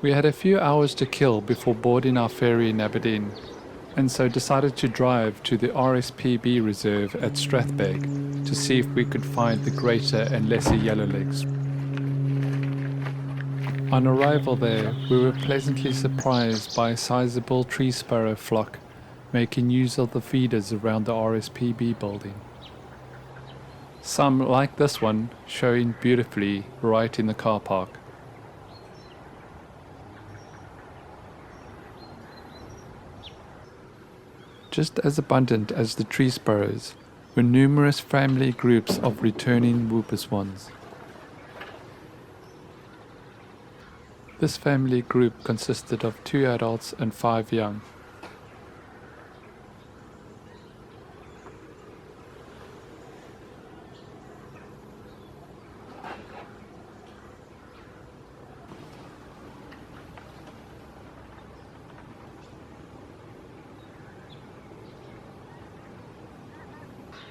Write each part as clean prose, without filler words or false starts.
We had a few hours to kill before boarding our ferry in Aberdeen, and so decided to drive to the RSPB reserve at Strathbeg to see if we could find the greater and lesser yellowlegs. On arrival there, we were pleasantly surprised by a sizable tree sparrow flock making use of the feeders around the RSPB building. Some, like this one, showing beautifully right in the car park. Just as abundant as the tree sparrows were numerous family groups of returning whooper swans. This family group consisted of 2 adults and 5 young.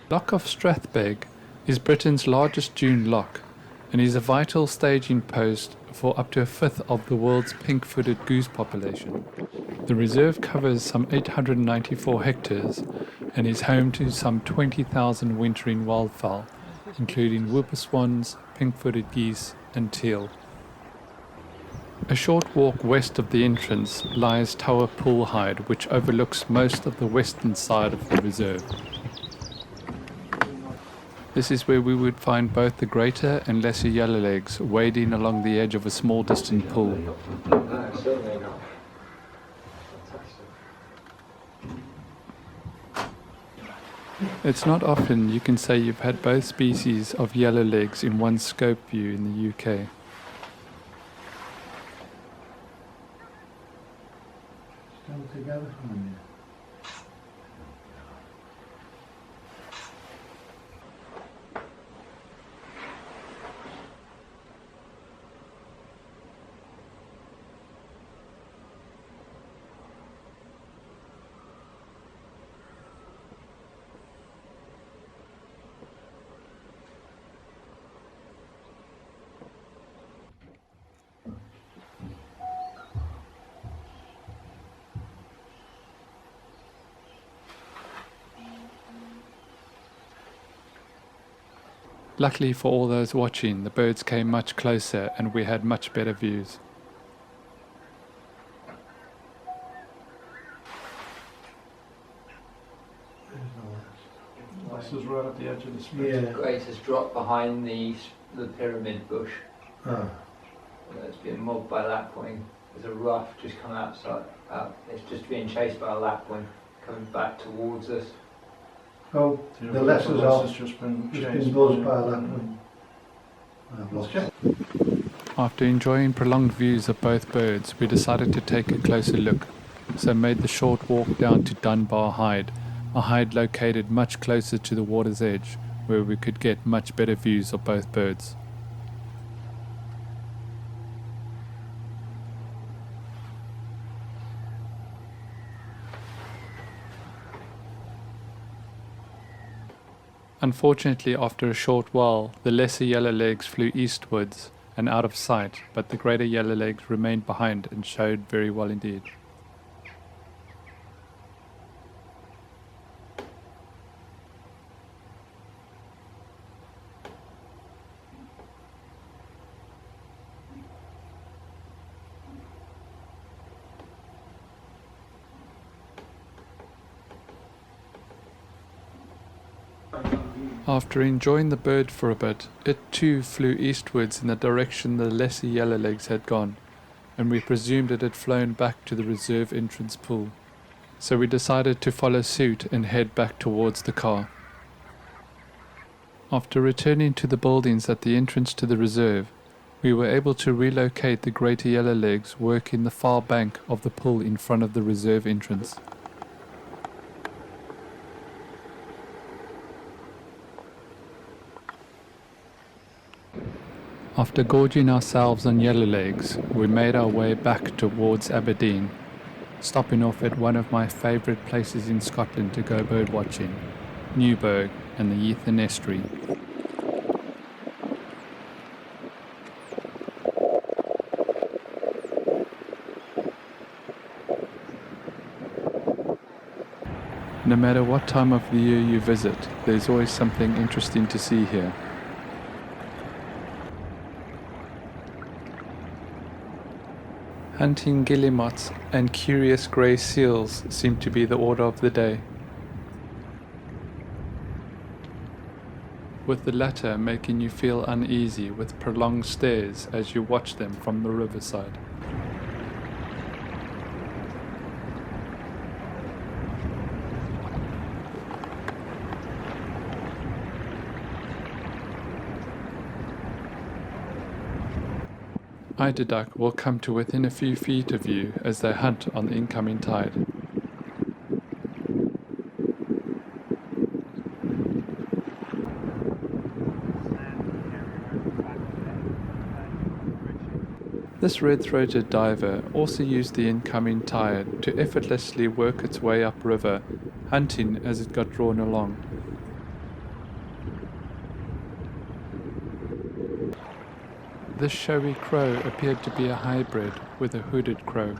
Loch of Strathbeg is Britain's largest dune loch and is a vital staging post for up to a fifth of the world's pink-footed goose population. The reserve covers some 894 hectares and is home to some 20,000 wintering wildfowl, including whooper swans, pink-footed geese and teal. A short walk west of the entrance lies Tower Poolhide, which overlooks most of the western side of the reserve. This is where we would find both the greater and lesser yellowlegs wading along the edge of a small distant pool. No, certainly not. It's not often you can say you've had both species of yellowlegs in one scope view in the UK. Still together from you. Luckily for all those watching, the birds came much closer and we had much better views. There's This is right at the edge of the no spit. Yeah. Greatest drop behind the pyramid bush. Ah. It's been mobbed by lapwing. There's a ruff just come outside. It's just being chased by a lapwing coming back towards us. Oh, So the lessers are just been buzzed by a lapwing. I've lost it. After enjoying prolonged views of both birds, we decided to take a closer look, so made the short walk down to Dunbar Hide, a hide located much closer to the water's edge, where we could get much better views of both birds. Unfortunately, after a short while, the lesser yellowlegs flew eastwards and out of sight, but the greater yellowlegs remained behind and showed very well indeed. After enjoying the bird for a bit, it too flew eastwards in the direction the lesser yellowlegs had gone, and we presumed it had flown back to the reserve entrance pool. So we decided to follow suit and head back towards the car. After returning to the buildings at the entrance to the reserve, we were able to relocate the greater yellowlegs working the far bank of the pool in front of the reserve entrance. After gorging ourselves on yellowlegs, we made our way back towards Aberdeen, stopping off at one of my favourite places in Scotland to go birdwatching, Newburgh and the Ythan estuary. No matter what time of the year you visit, there's always something interesting to see here. Hunting guillemots and curious grey seals seem to be the order of the day, with the latter making you feel uneasy with prolonged stares as you watch them from the riverside. Eider duck will come to within a few feet of you as they hunt on the incoming tide. This red-throated diver also used the incoming tide to effortlessly work its way upriver, hunting as it got drawn along. This showy crow appeared to be a hybrid with a hooded crow.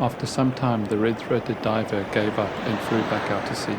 After some time, the red-throated diver gave up and flew back out to sea.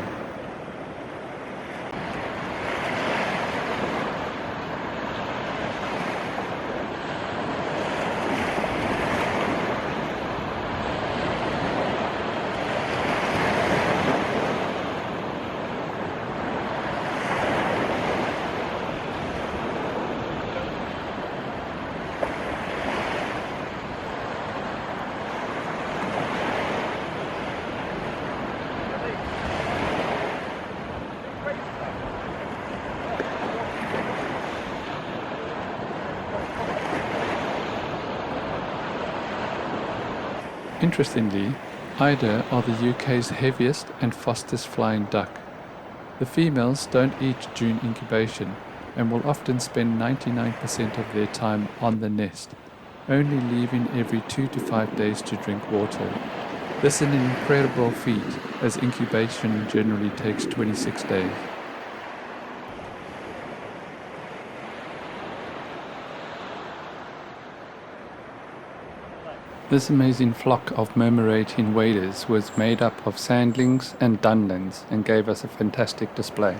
Interestingly, eider are the UK's heaviest and fastest flying duck. The females don't eat during incubation and will often spend 99% of their time on the nest, only leaving every 2 to 5 days to drink water. This is an incredible feat, as incubation generally takes 26 days. This amazing flock of murmurating waders was made up of sandlings and dunlins and gave us a fantastic display.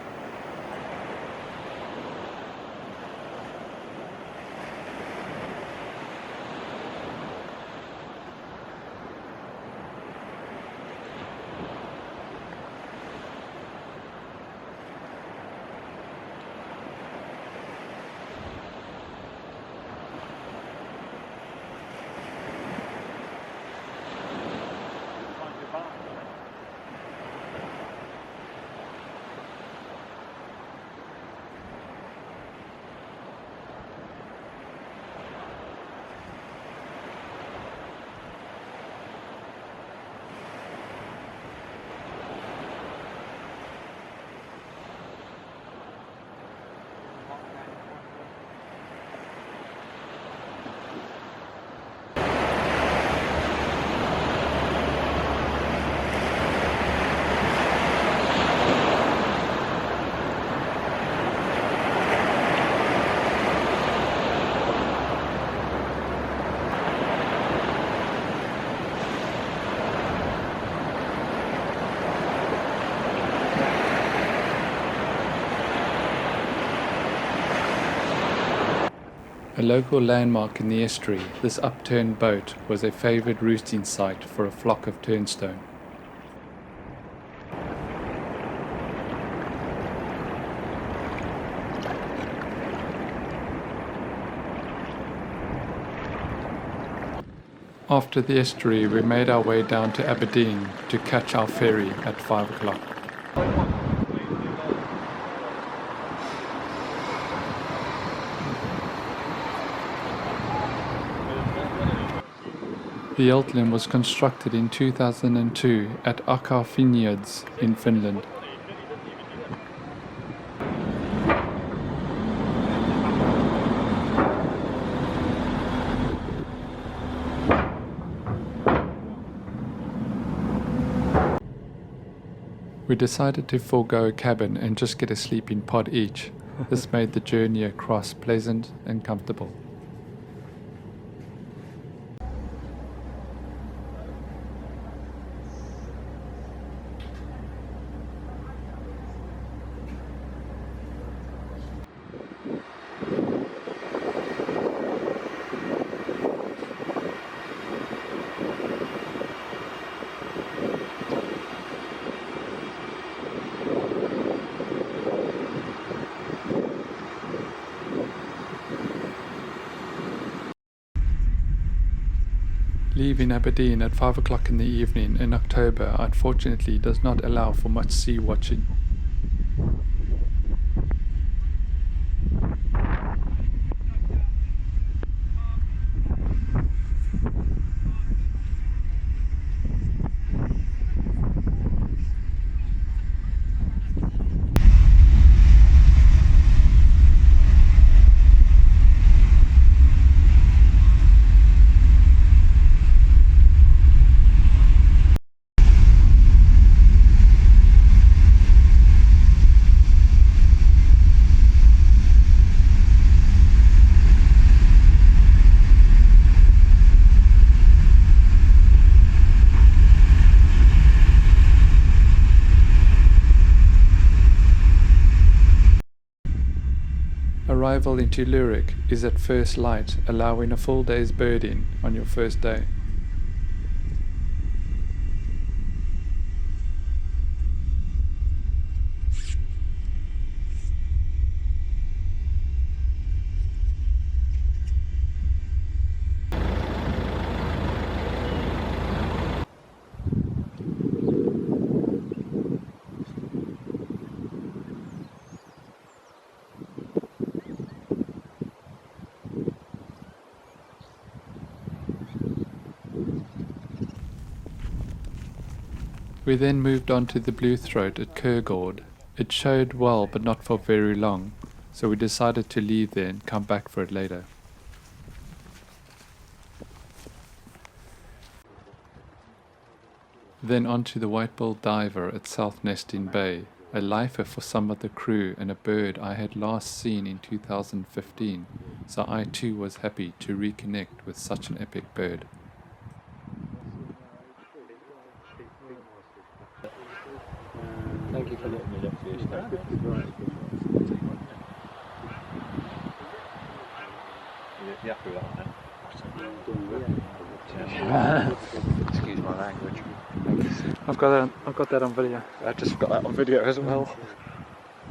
A local landmark in the estuary, this upturned boat was a favoured roosting site for a flock of turnstone. After the estuary, we made our way down to Aberdeen to catch our ferry at 5 o'clock. The Yellowlegs was constructed in 2002 at Accommodation in Finland. We decided to forego a cabin and just get a sleeping pod each. This made the journey across pleasant and comfortable. Leaving Aberdeen at 5 o'clock in the evening in October unfortunately does not allow for much sea watching. Arrival into Newburgh is at first light, allowing a full day's birding on your first day. We then moved on to the blue throat at Kurgård. It showed well but not for very long, so we decided to leave there and come back for it later. Then on to the white-billed diver at South Nesting Bay, a lifer for some of the crew and a bird I had last seen in 2015, so I too was happy to reconnect with such an epic bird. Thank you for letting me look for your stuff. You happy with that? Excuse my language. I've got that on video. I just got that on video as well.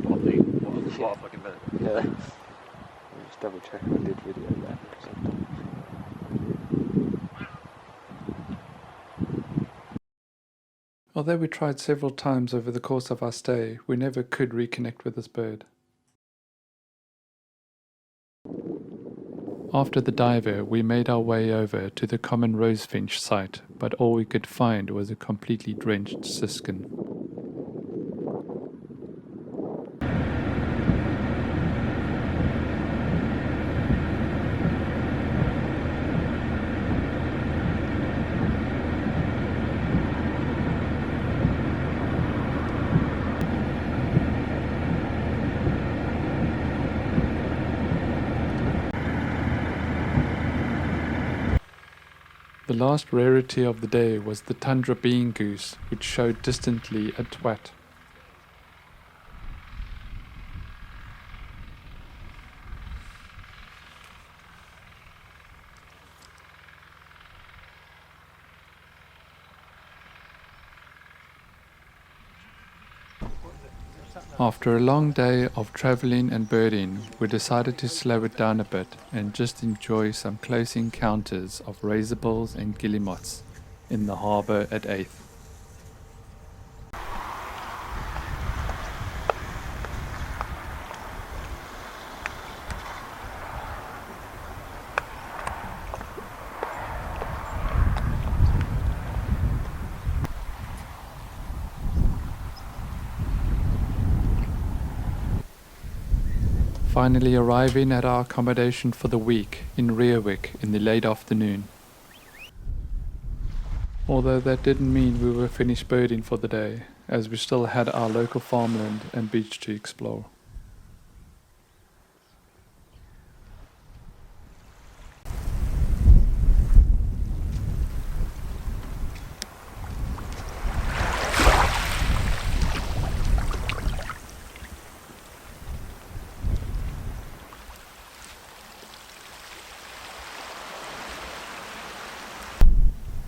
What a fucking video. Yeah. Just double check I did video that. Although we tried several times over the course of our stay, we never could reconnect with this bird. After the diver, we made our way over to the common rosefinch site, but all we could find was a completely drenched siskin. The last rarity of the day was the tundra bean goose, which showed distantly a twat. After a long day of travelling and birding, we decided to slow it down a bit and just enjoy some close encounters of razorbills and guillemots in the harbour at Ythan. Finally arriving at our accommodation for the week in Rearwick in the late afternoon. Although that didn't mean we were finished birding for the day, as we still had our local farmland and beach to explore.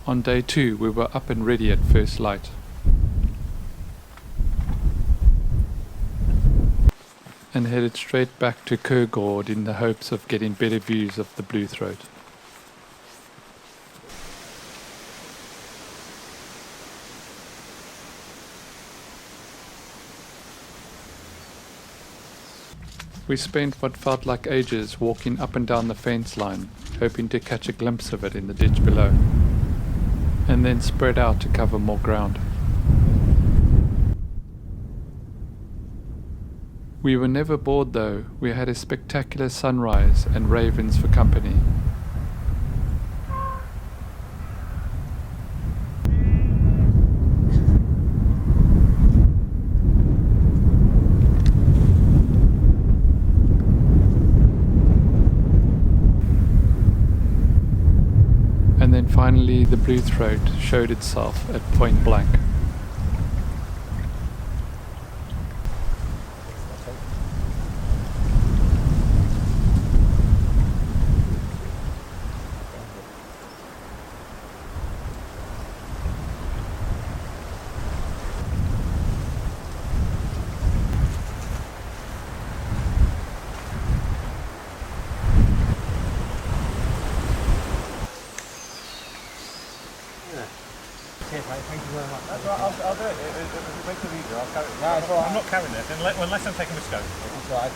On day 2 we were up and ready at first light. And headed straight back to Kurgård in the hopes of getting better views of the blue throat. We spent what felt like ages walking up and down the fence line, hoping to catch a glimpse of it in the ditch below, and then spread out to cover more ground. We were never bored though. We had a spectacular sunrise and ravens for company. And then finally the blue throat showed itself at point blank. Thank you very much. That's right, I'll do it. It makes it easier. I'll carry it. No, it's all right. I'm not carrying it unless I'm taking a scope. That's right.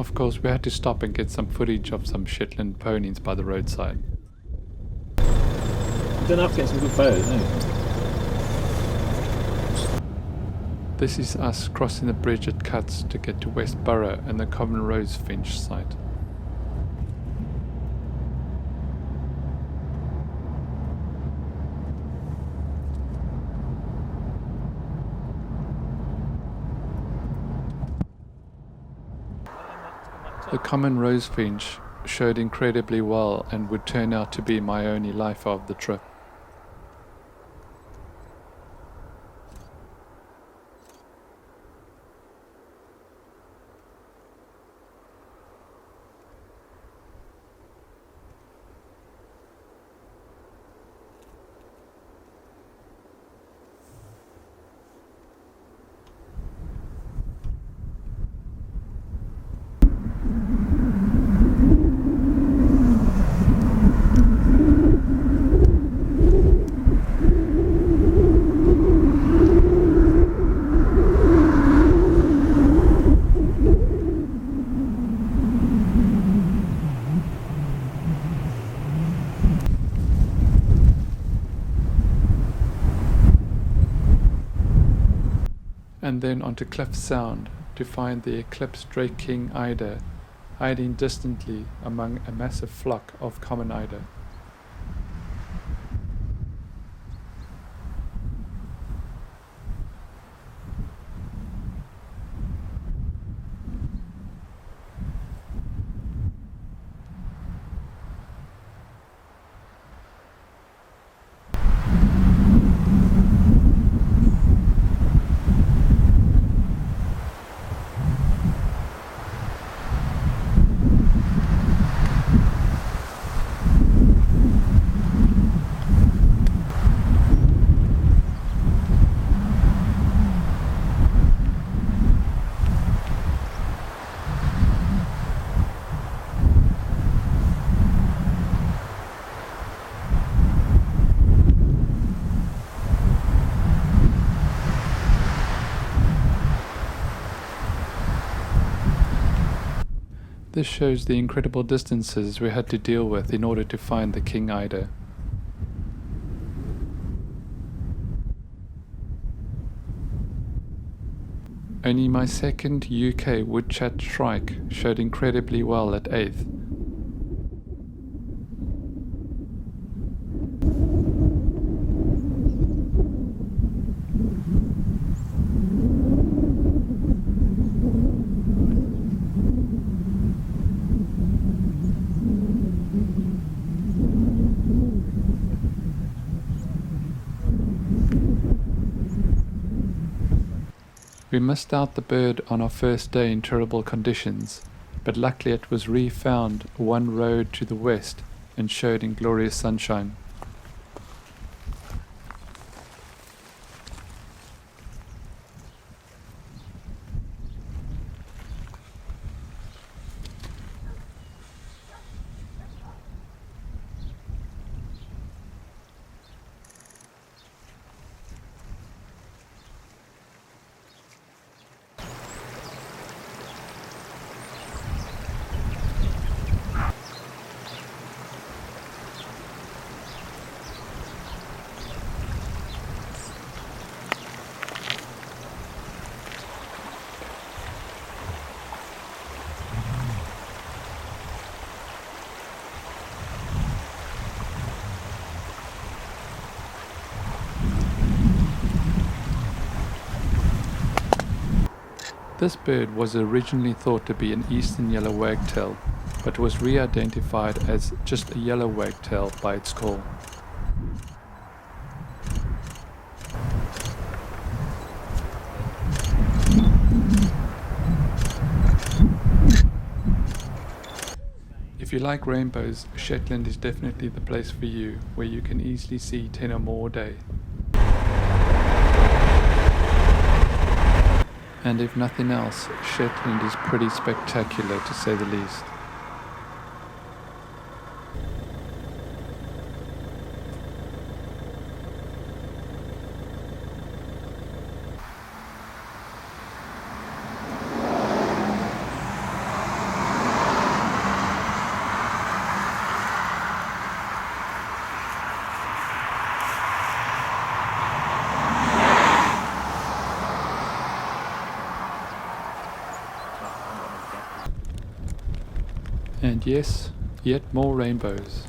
Of course, we had to stop and get some footage of some Shetland ponies by the roadside. You're gonna have to get some good photos, don't you? This is us crossing the bridge at Cuts to get to Westborough and the common rose finch site. The common rose finch showed incredibly well and would turn out to be my only life of the trip. And then onto Cliff Sound to find the eclipsed drake-king eider hiding distantly among a massive flock of common eider. This shows the incredible distances we had to deal with in order to find the king eider. Only my second UK woodchat shrike showed incredibly well at 8th. We missed out the bird on our first day in terrible conditions, but luckily it was re-found one road to the west and showed in glorious sunshine. This bird was originally thought to be an eastern yellow wagtail, but was re-identified as just a yellow wagtail by its call. If you like rainbows, Shetland is definitely the place for you, where you can easily see 10 or more a day. And if nothing else, Shetland is pretty spectacular to say the least. And yes, yet more rainbows.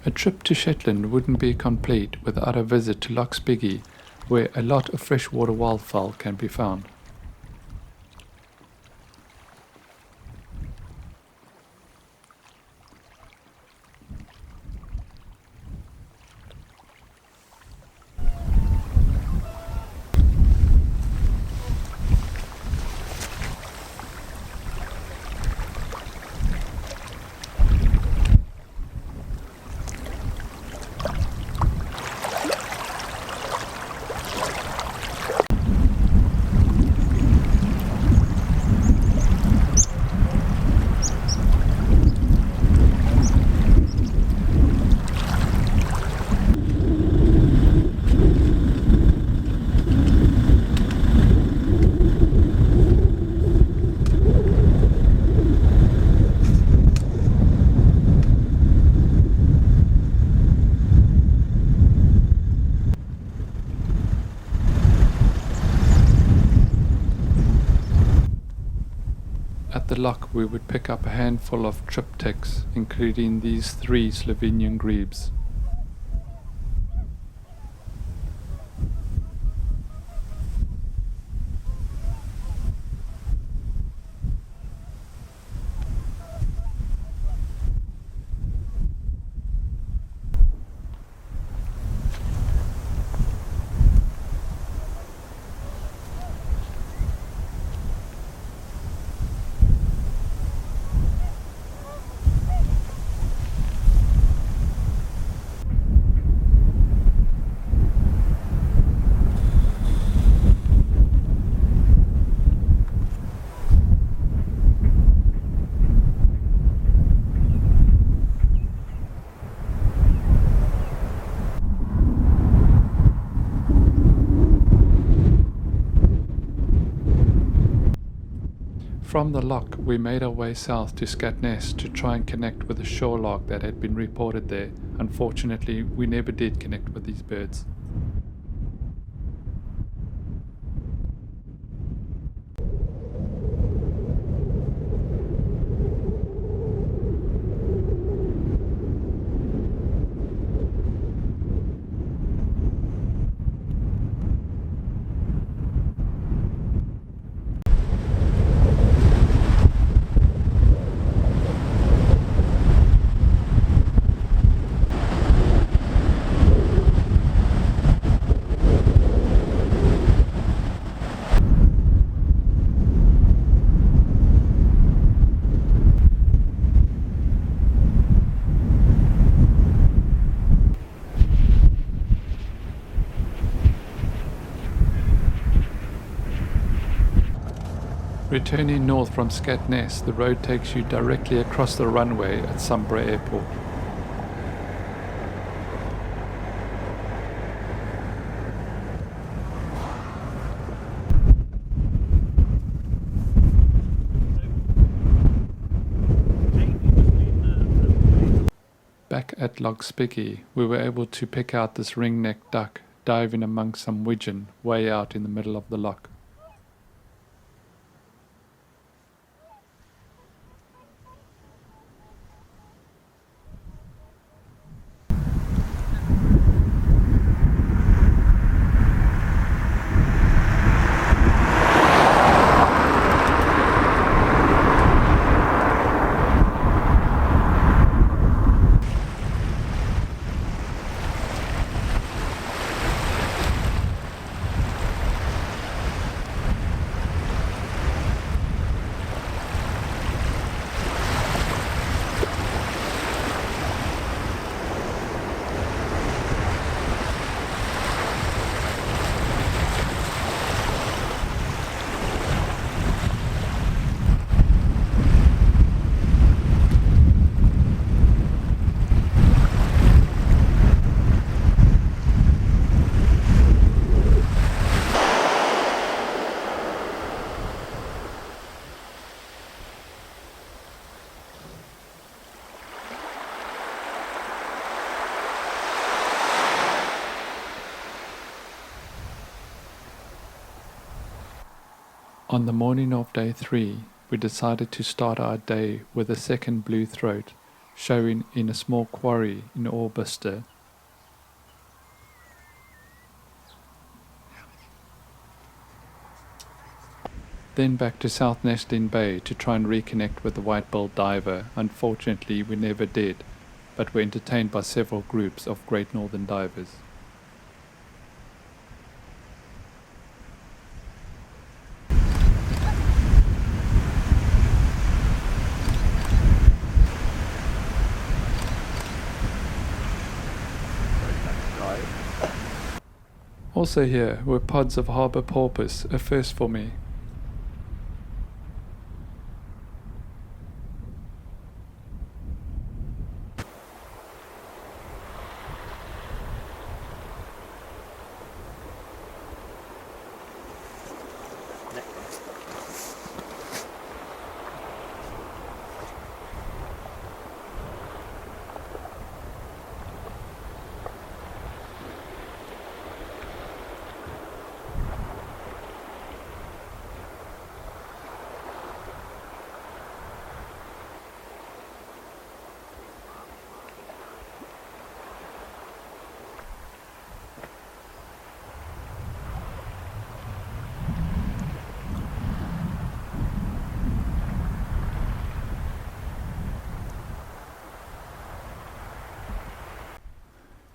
A trip to Shetland wouldn't be complete without a visit to Lochs, where a lot of freshwater wildfowl can be found. At the loch we would pick up a handful of triptychs, including these 3 Slovenian grebes. From the loch, we made our way south to Scatness to try and connect with a shorelark that had been reported there. Unfortunately, we never did connect with these birds. Returning north from Scatness, the road takes you directly across the runway at Sunbury Airport. Back at Loch Spicky, we were able to pick out this ring-necked duck diving among some widgeon way out in the middle of the loch. On the morning of day 3, we decided to start our day with a second blue throat, showing in a small quarry in Orbister. Then back to South Nesting Bay to try and reconnect with the white-billed diver. Unfortunately, we never did, but were entertained by several groups of Great Northern divers. Also here were pods of harbour porpoise, a first for me.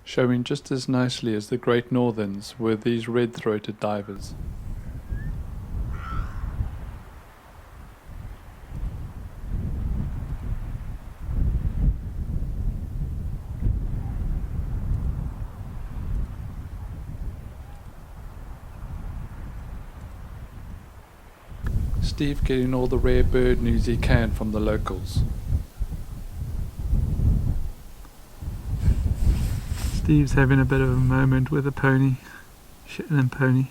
Showing just as nicely as the Great Northerns were these red-throated divers. Steve getting all the rare bird news he can from the locals. Steve's having a bit of a moment with a pony, Shetland pony.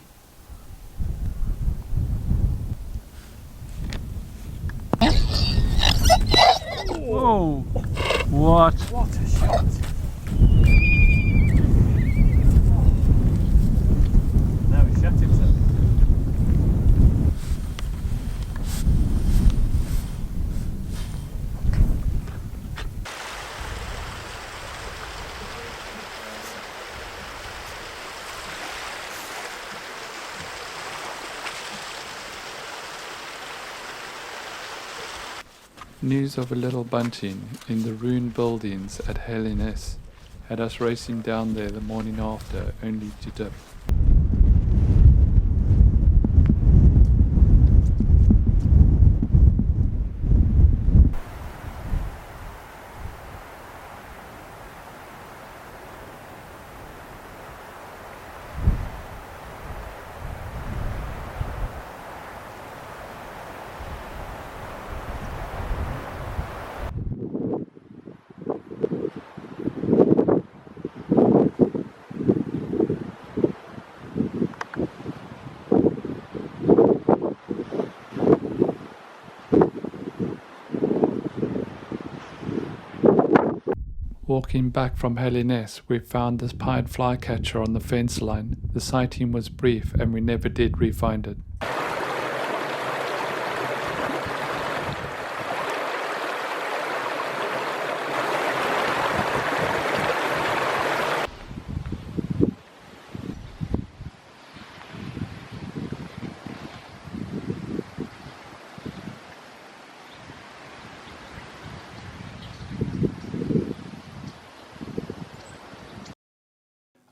Whoa! What? What a shot! Now he shot himself. News of a little bunting in the ruined buildings at Helliness had us racing down there the morning after, only to dip. Walking back from Helliness, we found this pied flycatcher on the fence line. The sighting was brief and we never did re-find it.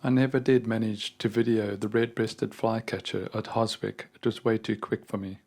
I never did manage to video the red-breasted flycatcher at Hoswick. It was way too quick for me.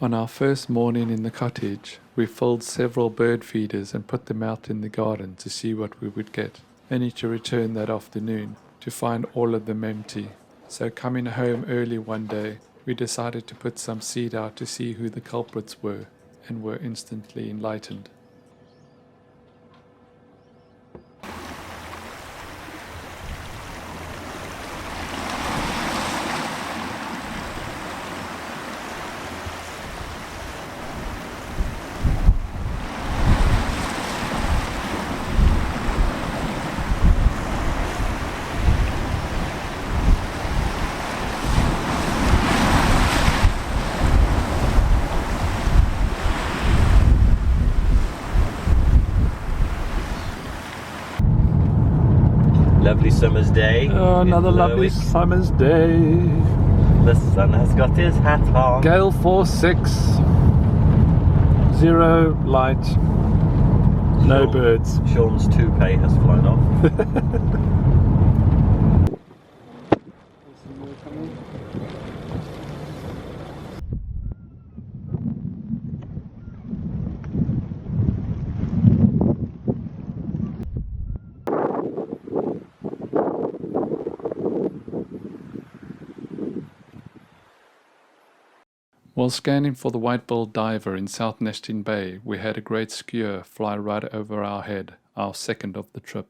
On our first morning in the cottage, we filled several bird feeders and put them out in the garden to see what we would get, only to return that afternoon to find all of them empty. So coming home early one day, we decided to put some seed out to see who the culprits were, and were instantly enlightened. Lovely summer's day. Oh, another in lovely Lerwick. summer's day. The sun has got his hat on. Gale 4-6. 0 light. No birds. Sean's toupee has flown off. While scanning for the white-billed diver in South Nesting Bay, we had a great skua fly right over our head, our second of the trip.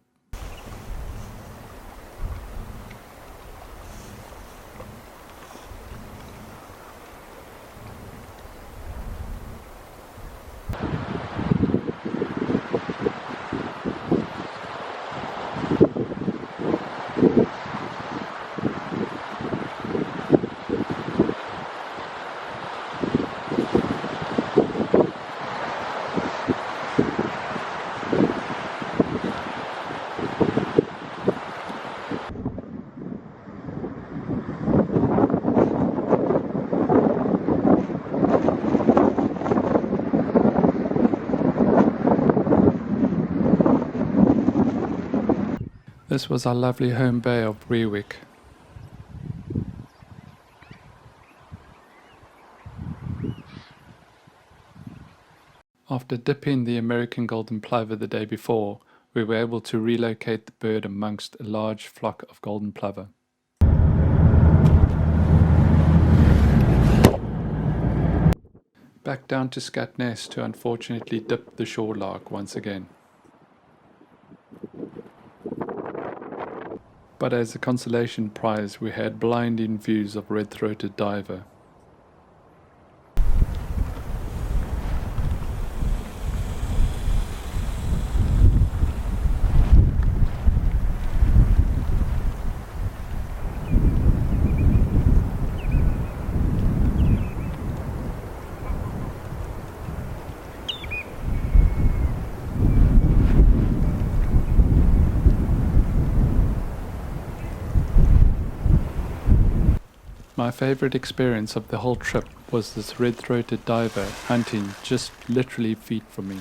This was our lovely home bay of Brewick. After dipping the American golden plover the day before, we were able to relocate the bird amongst a large flock of golden plover. Back down to Scatness to unfortunately dip the shore lark once again. But as a consolation prize we had blinding views of red-throated diver. My favourite experience of the whole trip was this red-throated diver hunting just literally feet from me.